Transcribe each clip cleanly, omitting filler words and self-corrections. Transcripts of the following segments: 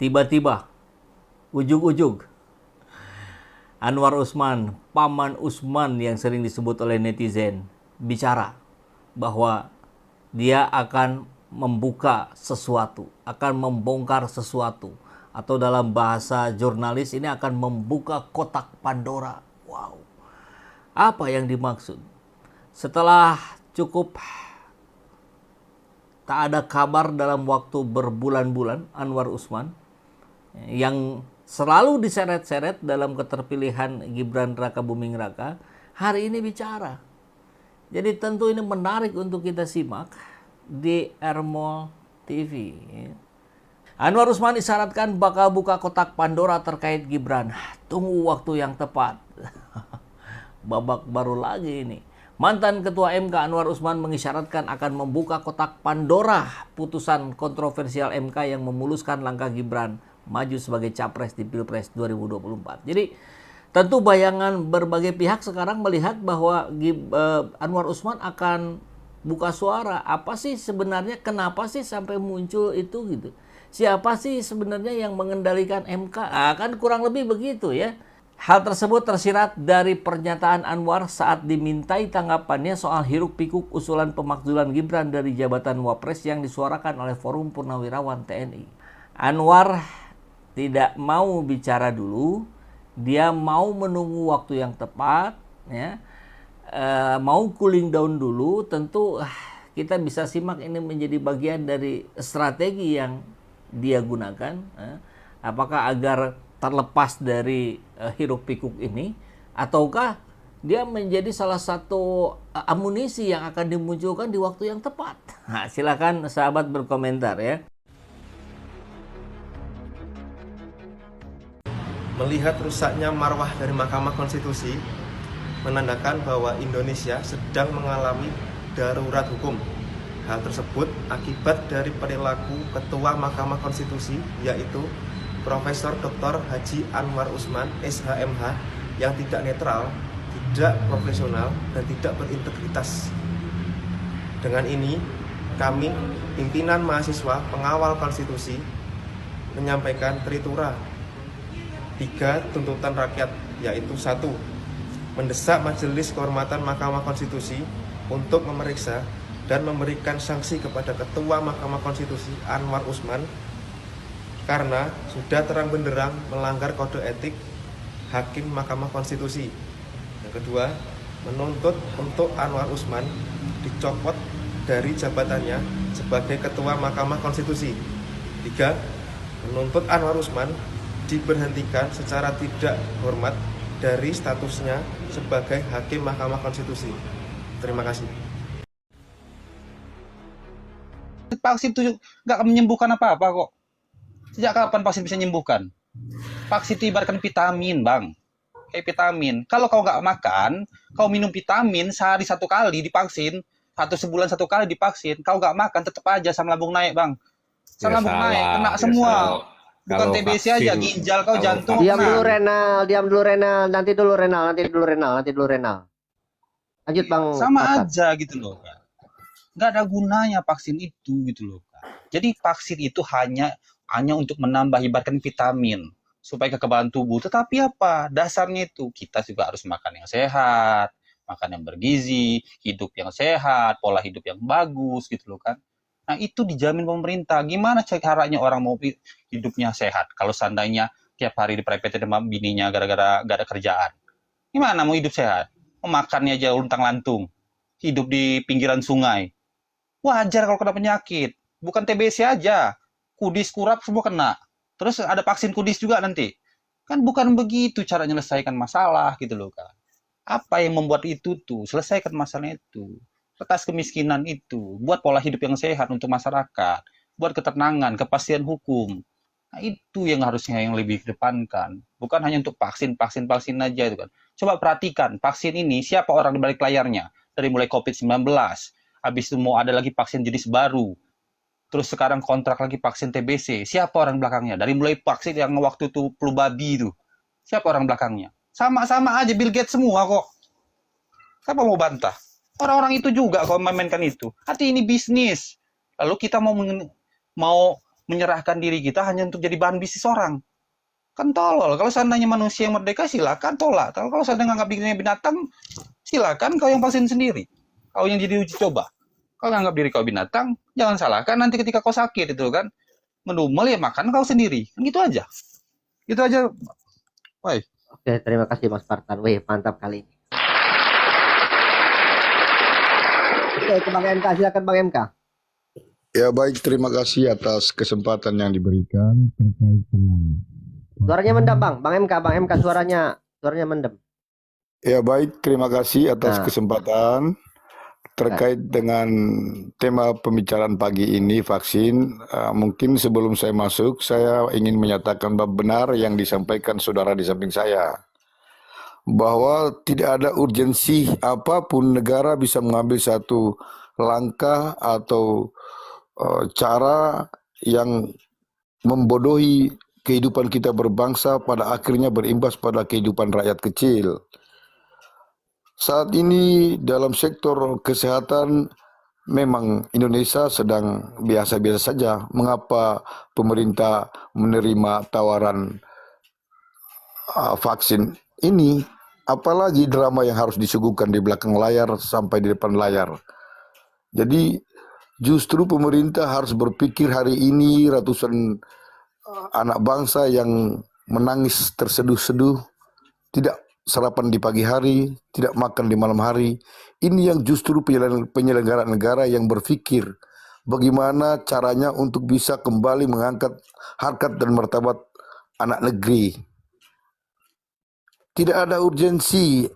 tiba-tiba, ujug-ujug, Anwar Usman, Paman Usman yang sering disebut oleh netizen, bicara bahwa dia akan membuka sesuatu, akan membongkar sesuatu. Atau dalam bahasa jurnalis ini akan membuka kotak Pandora. Wow. Apa yang dimaksud? Setelah cukup tak ada kabar dalam waktu berbulan-bulan, Anwar Usman yang selalu diseret-seret dalam keterpilihan Gibran Rakabuming Raka, hari ini bicara. Jadi tentu ini menarik untuk kita simak di Ermol TV. Anwar Usman isyaratkan bakal buka kotak Pandora terkait Gibran. Tunggu waktu yang tepat. Babak baru lagi ini. Mantan Ketua MK Anwar Usman mengisyaratkan akan membuka kotak Pandora putusan kontroversial MK yang memuluskan langkah Gibran maju sebagai capres di Pilpres 2024. Jadi tentu bayangan berbagai pihak sekarang melihat bahwa Anwar Usman akan buka suara. Apa sih sebenarnya, kenapa sih sampai muncul itu gitu? Siapa sih sebenarnya yang mengendalikan MK? Kan kurang lebih begitu ya. Hal tersebut tersirat dari pernyataan Anwar saat dimintai tanggapannya soal hiruk pikuk usulan pemakzulan Gibran dari jabatan Wapres yang disuarakan oleh Forum Purnawirawan TNI. Anwar tidak mau bicara dulu, dia mau menunggu waktu yang tepat, ya, mau cooling down dulu. Tentu kita bisa simak ini menjadi bagian dari strategi yang dia gunakan. Apakah agar terlepas dari hiruk pikuk ini, ataukah dia menjadi salah satu amunisi yang akan dimunculkan di waktu yang tepat? Nah, silakan sahabat berkomentar ya. Melihat rusaknya marwah dari Mahkamah Konstitusi menandakan bahwa Indonesia sedang mengalami darurat hukum. Hal tersebut akibat dari perilaku Ketua Mahkamah Konstitusi, yaitu Profesor Dr. Haji Anwar Usman, SHMH, yang tidak netral, tidak profesional, dan tidak berintegritas. Dengan ini, kami, pimpinan mahasiswa pengawal konstitusi, menyampaikan tritura 3 tuntutan rakyat, yaitu 1. Mendesak Majelis Kehormatan Mahkamah Konstitusi untuk memeriksa dan memberikan sanksi kepada Ketua Mahkamah Konstitusi Anwar Usman karena sudah terang benderang melanggar kode etik Hakim Mahkamah Konstitusi. Yang kedua, menuntut untuk Anwar Usman dicopot dari jabatannya sebagai Ketua Mahkamah Konstitusi. 3. Menuntut Anwar Usman diberhentikan secara tidak hormat dari statusnya sebagai Hakim Mahkamah Konstitusi. Terima kasih. Vaksin itu nggak menyembuhkan apa-apa kok. Sejak kapan vaksin bisa menyembuhkan? Vaksin itu ibaratkan vitamin, Bang. Kayak vitamin. Kalau kau nggak makan, kau minum vitamin sehari 1 kali divaksin, atau sebulan 1 kali divaksin, kau nggak makan tetap aja asam lambung naik, Bang. Asam lambung naik, kena semua. Bukan TBC aja, ginjal kau, jantung. Diam dulu Renal, nanti dulu Renal. Lanjut Bang. Sama aja gitu loh, Kak. Nggak ada gunanya vaksin itu gitu loh, Kak. Jadi vaksin itu hanya untuk menambah ibaratkan vitamin supaya kekebalan tubuh. Tetapi apa? Dasarnya itu kita juga harus makan yang sehat, makan yang bergizi, hidup yang sehat, pola hidup yang bagus gitu loh kan. Nah, itu dijamin pemerintah. Gimana caranya orang mau hidupnya sehat kalau seandainya tiap hari diperepetin sama bininya gara-gara gak ada kerjaan? Gimana mau hidup sehat? Makannya aja luntang-lantung. Hidup di pinggiran sungai. Wajar kalau kena penyakit. Bukan TBC aja. Kudis, kurap semua kena. Terus ada vaksin kudis juga nanti. Kan bukan begitu cara menyelesaikan masalah gitu loh kan. Apa yang membuat itu tuh? Selesaikan masalah itu. Atas kemiskinan itu, buat pola hidup yang sehat untuk masyarakat, buat ketenangan, kepastian hukum. Nah, itu yang harusnya yang lebih kedepankan. Bukan hanya untuk vaksin aja itu kan. Coba perhatikan, vaksin ini siapa orang di balik layarnya? Dari mulai COVID-19, habis itu mau ada lagi vaksin jenis baru. Terus sekarang kontrak lagi vaksin TBC. Siapa orang belakangnya? Dari mulai vaksin yang waktu itu flu babi itu. Siapa orang belakangnya? Sama-sama aja Bill Gates semua kok. Siapa mau bantah? Orang-orang itu juga kalau memainkan itu. Hati ini bisnis. Lalu kita mau menyerahkan diri kita hanya untuk jadi bahan bisnis orang. Kan tolol. Kalau seandainya manusia yang merdeka, silakan tolak. Kalau seandainya nganggap dirinya binatang, silakan kau yang vaksin sendiri. Kau yang jadi uji coba. Kau nganggap diri kau binatang, jangan salahkan nanti ketika kau sakit itu kan. Mendumel ya makan kau sendiri. Kan gitu aja. Gitu aja. Woi. Oke, terima kasih Mas Spartan. Wih, mantap kali ini. Oke, ke Bang MK, silakan Bang MK. Ya baik, terima kasih atas kesempatan yang diberikan terkait dengan. Suaranya mendem Bang MK suaranya mendem. Ya baik, terima kasih atas Nah. kesempatan terkait dengan tema pembicaraan pagi ini vaksin. Mungkin sebelum saya masuk, saya ingin menyatakan bahwa benar yang disampaikan saudara di samping saya, bahwa tidak ada urgensi apapun negara bisa mengambil satu langkah atau cara yang membodohi kehidupan kita berbangsa, pada akhirnya berimbas pada kehidupan rakyat kecil. Saat ini dalam sektor kesehatan memang Indonesia sedang biasa-biasa saja. Mengapa pemerintah menerima tawaran vaksin ini? Apalagi drama yang harus disuguhkan di belakang layar sampai di depan layar. Jadi justru pemerintah harus berpikir hari ini ratusan anak bangsa yang menangis terseduh-seduh, tidak sarapan di pagi hari, tidak makan di malam hari. Ini yang justru penyelenggara negara yang berpikir bagaimana caranya untuk bisa kembali mengangkat harkat dan martabat anak negeri. Tidak ada urgensi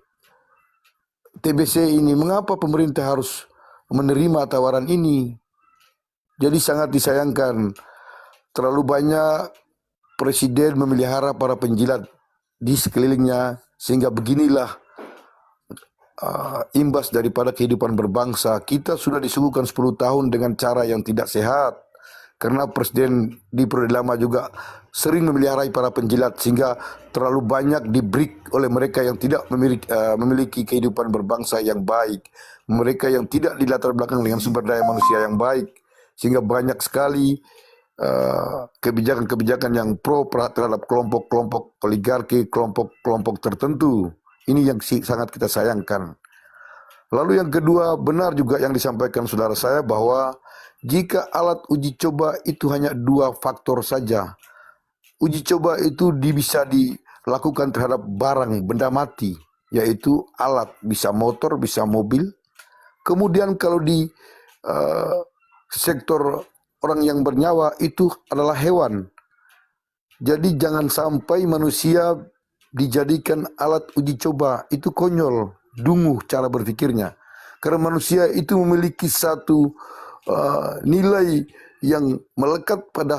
TBC ini. Mengapa pemerintah harus menerima tawaran ini? Jadi sangat disayangkan. Terlalu banyak presiden memelihara para penjilat di sekelilingnya, sehingga beginilah imbas daripada kehidupan berbangsa. Kita sudah disuguhkan 10 tahun dengan cara yang tidak sehat, karena presiden di periode lama juga sering memeliharai para penjilat, sehingga terlalu banyak di-break oleh mereka yang tidak memiliki kehidupan berbangsa yang baik, mereka yang tidak dilatar belakang dengan sumber daya manusia yang baik, sehingga banyak sekali kebijakan-kebijakan yang pro terhadap kelompok-kelompok oligarki, kelompok-kelompok tertentu. Ini yang sangat kita sayangkan. Lalu yang kedua, benar juga yang disampaikan saudara saya bahwa jika alat uji coba itu hanya 2 faktor saja. Uji coba itu bisa dilakukan terhadap barang benda mati, yaitu alat, bisa motor, bisa mobil. Kemudian kalau di sektor orang yang bernyawa itu adalah hewan. Jadi jangan sampai manusia dijadikan alat uji coba. Itu konyol, dungu cara berpikirnya. Karena manusia itu memiliki satu nilai yang melekat pada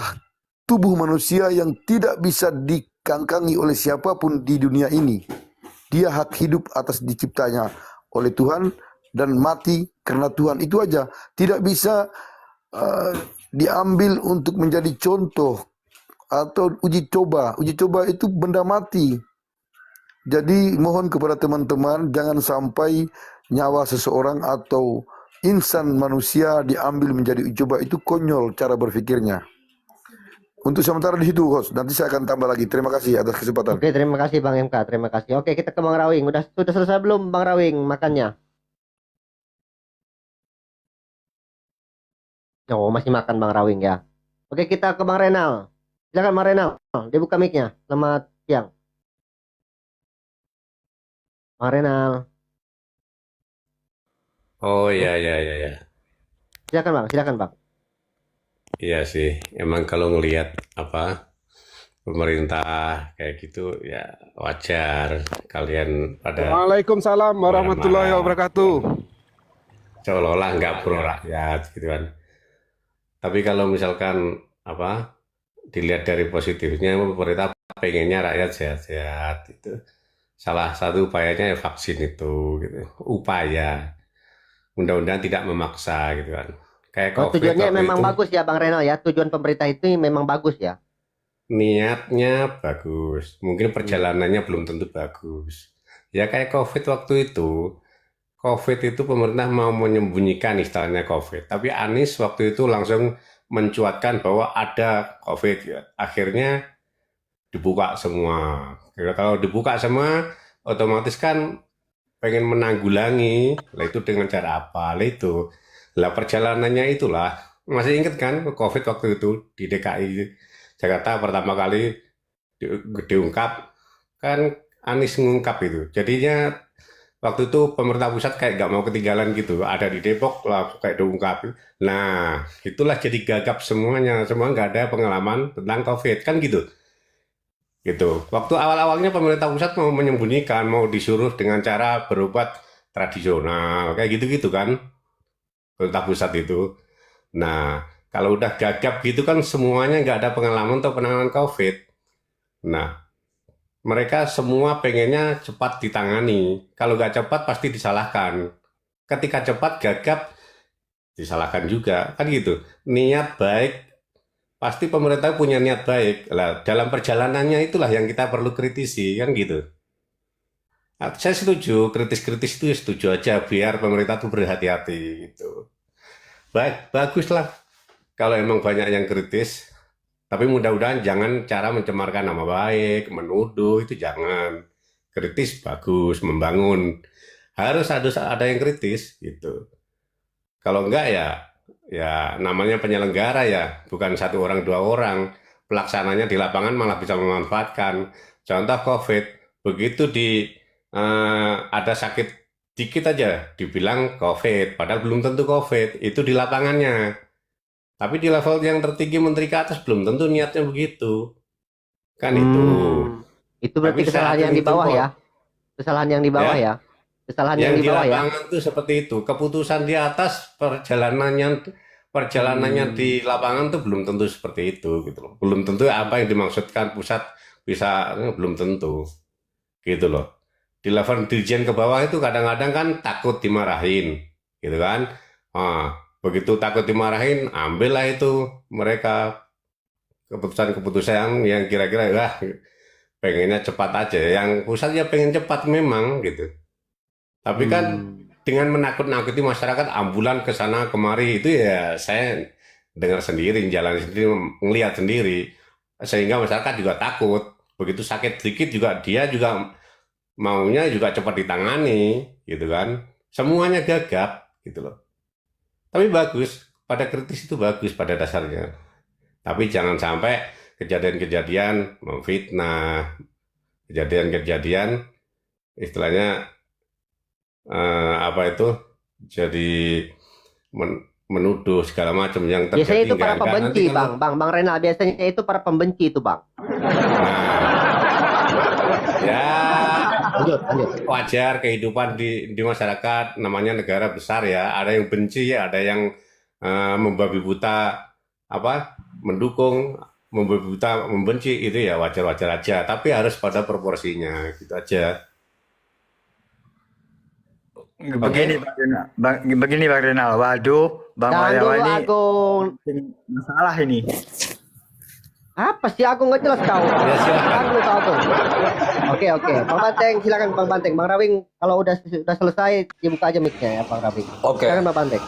tubuh manusia yang tidak bisa dikangkangi oleh siapapun di dunia ini. Dia hak hidup atas diciptanya oleh Tuhan dan mati karena Tuhan. Itu aja. Tidak bisa diambil untuk menjadi contoh atau uji coba. Uji coba itu benda mati. Jadi mohon kepada teman-teman jangan sampai nyawa seseorang atau insan manusia diambil menjadi uji coba. Itu konyol cara berpikirnya. Untuk sementara di situ, host. Nanti saya akan tambah lagi. Terima kasih atas kesempatan. Oke, terima kasih Bang MK, terima kasih. Oke, kita ke Bang Rawing. Sudah selesai belum Bang Rawing makannya? Oh, masih makan Bang Rawing ya. Oke, kita ke Bang Renal. Silakan Bang Renal. Dia buka mic-nya. Selamat siang. Bang Renal. Oh ya. Silakan Bang. Iya sih, emang kalau ngelihat pemerintah kayak gitu ya wajar kalian pada Waalaikumsalam warahmatullahi marah-marah, wabarakatuh. seolah-olah nggak pro rakyat gitu kan. Tapi kalau misalkan dilihat dari positifnya, pemerintah pengennya rakyat sehat-sehat itu. Salah satu upayanya ya vaksin itu gitu. Upaya. Mudah-mudahan tidak memaksa gitu kan. Kayak Oh, COVID tujuannya waktu memang itu bagus ya Bang Renal ya. Tujuan pemerintah itu memang bagus ya. niatnya bagus. Mungkin perjalanannya belum tentu bagus. Ya kayak COVID waktu itu. COVID itu pemerintah mau menyembunyikan istilahnya COVID. Tapi Anies waktu itu langsung mencuatkan bahwa ada COVID. Ya. Akhirnya dibuka semua. Kalau dibuka semua, otomatis kan pengen menanggulangi. Lah itu dengan cara apa? Lah itu. Lah perjalanannya itulah. Masih ingat kan COVID waktu itu di DKI Jakarta pertama kali diungkap kan Anies ngungkap itu. Jadinya waktu itu pemerintah pusat kayak nggak mau ketinggalan gitu. Ada di Depok lah kayak diungkap. Nah itulah jadi gagap semuanya. Semua nggak ada pengalaman tentang COVID kan gitu. Gitu. Waktu awal-awalnya pemerintah pusat mau menyembunyikan, mau disuruh dengan cara berobat tradisional kayak gitu-gitu kan. Pemerintah pusat itu. Nah kalau udah gagap gitu kan semuanya nggak ada pengalaman untuk penanganan COVID. Nah mereka semua pengennya cepat ditangani. Kalau nggak cepat pasti disalahkan. Ketika cepat gagap disalahkan juga. Kan gitu. Niat baik, pasti pemerintah punya niat baik. Lah, dalam perjalanannya itulah yang kita perlu kritisi. Kan gitu. Nah, saya setuju, kritis-kritis itu ya setuju aja. Biar pemerintah tuh berhati-hati gitu. Baik, baguslah. Kalau emang banyak yang kritis. Tapi mudah-mudahan jangan cara mencemarkan nama baik, menuduh, itu jangan. Kritis bagus, membangun. Harus ada yang kritis, gitu. Kalau enggak ya namanya penyelenggara ya, bukan satu orang, dua orang. Pelaksananya di lapangan malah bisa memanfaatkan. Contoh COVID, begitu ada sakit dikit aja, dibilang COVID, padahal belum tentu COVID, itu di lapangannya. Tapi di level yang tertinggi menteri ke atas belum tentu niatnya begitu. Kan itu. Itu berarti Tapi kesalahan saat yang di itu bawah kok, ya. Kesalahan yang di bawah ya, ya. Kesalahan yang yang di di bawah ya. lapangan itu seperti itu. Keputusan di atas perjalanannya di lapangan tuh belum tentu seperti itu gitu loh. Belum tentu apa yang dimaksudkan pusat bisa belum tentu gitu loh. Di level dirjen ke bawah itu kadang-kadang kan takut dimarahin gitu kan. Begitu takut dimarahin, ambillah itu mereka keputusan-keputusan yang kira-kira pengennya cepat aja. Yang pusat ya pengen cepat memang gitu. Tapi kan dengan menakut-nakuti masyarakat, ambulan ke sana kemari itu ya saya dengar sendiri, jalan sendiri, ngelihat sendiri, sehingga masyarakat juga takut. Begitu sakit sedikit juga dia juga maunya juga cepat ditangani, gitu kan? Semuanya gagap, gitu loh. Tapi bagus, pada kritis itu bagus pada dasarnya. Tapi jangan sampai kejadian-kejadian memfitnah, kejadian-kejadian istilahnya jadi menuduh segala macam yang terjadi. Biasanya itu para Nggak, pembenci, nanti kalau- Bang Renal. Biasanya itu para pembenci itu, Bang. Ya Lanjut. wajar kehidupan di masyarakat, namanya negara besar ya. Ada yang benci, ada yang membabi buta mendukung, membabi buta membenci, itu ya wajar-wajar aja. Tapi harus pada proporsinya, gitu aja. Begini Bang Renal, waduh, Bang Jangan Wayawa dulu, ini Agung. masalah ini. Apa sih Agung nggak jelas kau? Ya, silakan. Silakan dulu kau tuh. Oke. Bang Banteng, silakan Bang Banteng. Bang Rawing, kalau udah selesai dibuka aja mic-nya ya Bang Rawing. Oke. Silakan Bang Banteng.